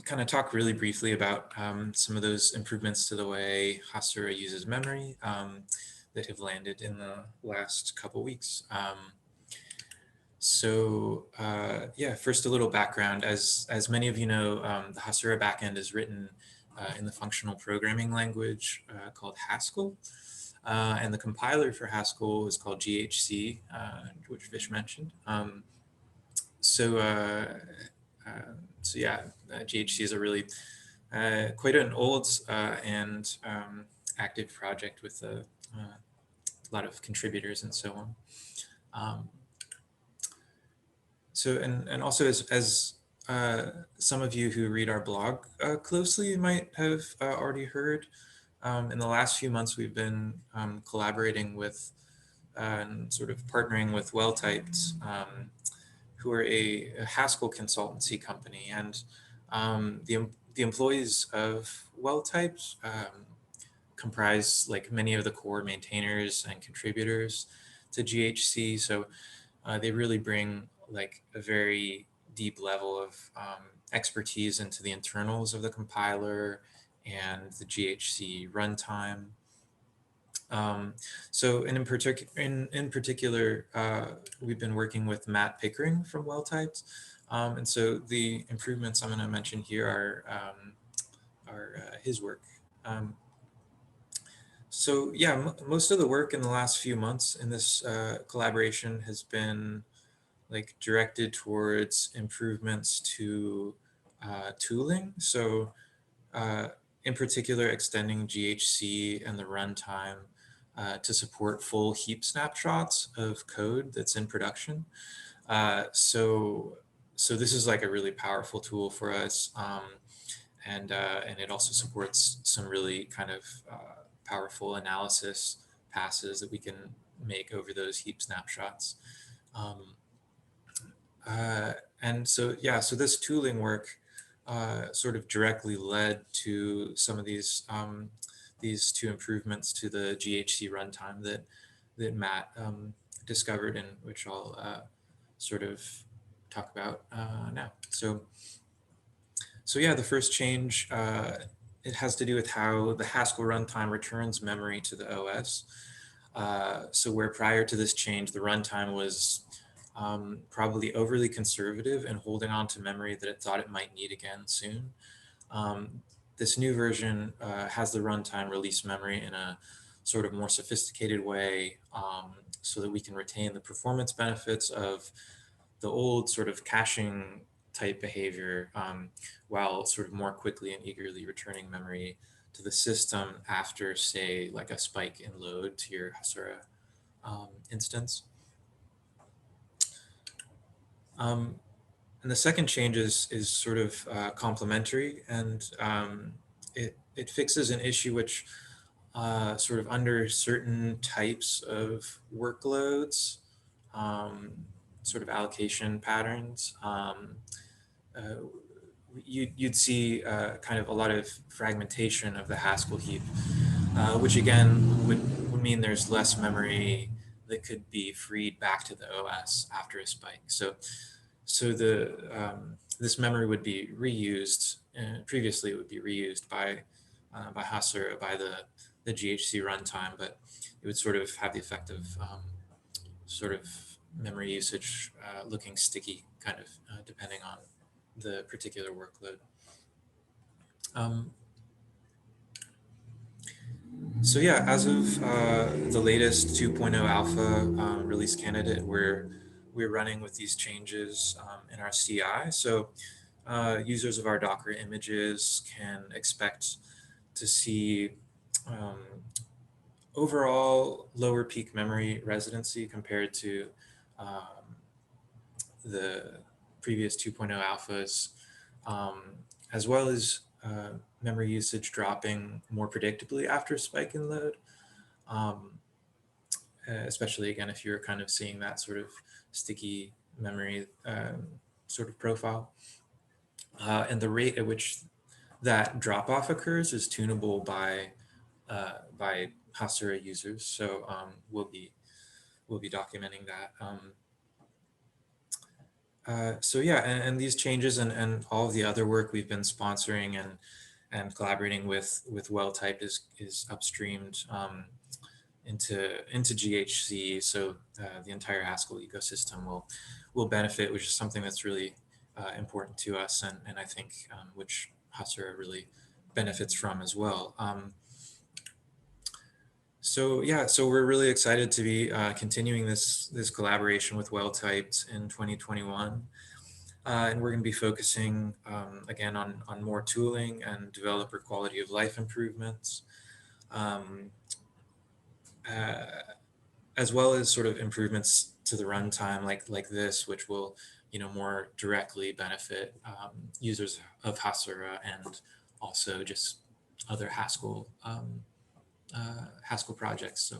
kind of talk really briefly about some of those improvements to the way Hasura uses memory that have landed in the last couple weeks. Yeah, first a little background. As many of you know, the Hasura backend is written in the functional programming language called Haskell. And the compiler for Haskell is called GHC, which Vish mentioned. So yeah, GHC is a really quite an old and active project with a lot of contributors and so on. And also as some of you who read our blog closely might have already heard, in the last few months we've been collaborating with and sort of partnering with Well-Typed, who are a Haskell consultancy company, and the employees of Well-Typed comprise like many of the core maintainers and contributors to GHC. So they really bring like a very deep level of expertise into the internals of the compiler and the GHC runtime. So in particular, we've been working with Matt Pickering from Well-Typed. And so the improvements I'm going to mention here are his work. So yeah, most of the work in the last few months in this collaboration has been like directed towards improvements to tooling. So in particular, extending GHC and the runtime to support full heap snapshots of code that's in production. So this is like a really powerful tool for us. And it also supports some really kind of powerful analysis passes that we can make over those heap snapshots. And so, yeah, so this tooling work sort of directly led to some of these two improvements to the GHC runtime that Matt discovered, and which I'll sort of talk about now. So yeah, the first change, it has to do with how the Haskell runtime returns memory to the OS. So where prior to this change, the runtime was probably overly conservative and holding on to memory that it thought it might need again soon. This new version has the runtime release memory in a sort of more sophisticated way, so that we can retain the performance benefits of the old sort of caching type behavior, while sort of more quickly and eagerly returning memory to the system after, say, like a spike in load to your Hasura instance. And the second change is sort of complementary, and it fixes an issue which sort of under certain types of workloads, sort of allocation patterns, you'd see kind of a lot of fragmentation of the Haskell heap, which again would mean there's less memory that could be freed back to the OS after a spike. So this memory would be reused. Previously, it would be reused by Hasura, by the GHC runtime, but it would sort of have the effect of sort of memory usage looking sticky, kind of depending on the particular workload. So yeah, as of the latest 2.0 alpha release candidate, we're running with these changes in our CI. So users of our Docker images can expect to see overall lower peak memory residency compared to the previous 2.0 alphas, as well as memory usage dropping more predictably after spike in load, especially again if you're kind of seeing that sort of sticky memory sort of profile. And the rate at which that drop off occurs is tunable by Hasura users. So we'll be documenting that. So yeah, and these changes and all of the other work we've been sponsoring and collaborating with well-typed is upstreamed into GHC. So the entire Haskell ecosystem will benefit, which is something that's really important to us, and I think which Hasura really benefits from as well. So yeah, so we're really excited to be continuing this collaboration with well-typed in 2021. And we're going to be focusing again on more tooling and developer quality of life improvements, um, uh, as well as sort of improvements to the runtime like this, which will more directly benefit users of Hasura and also just other Haskell Haskell projects. So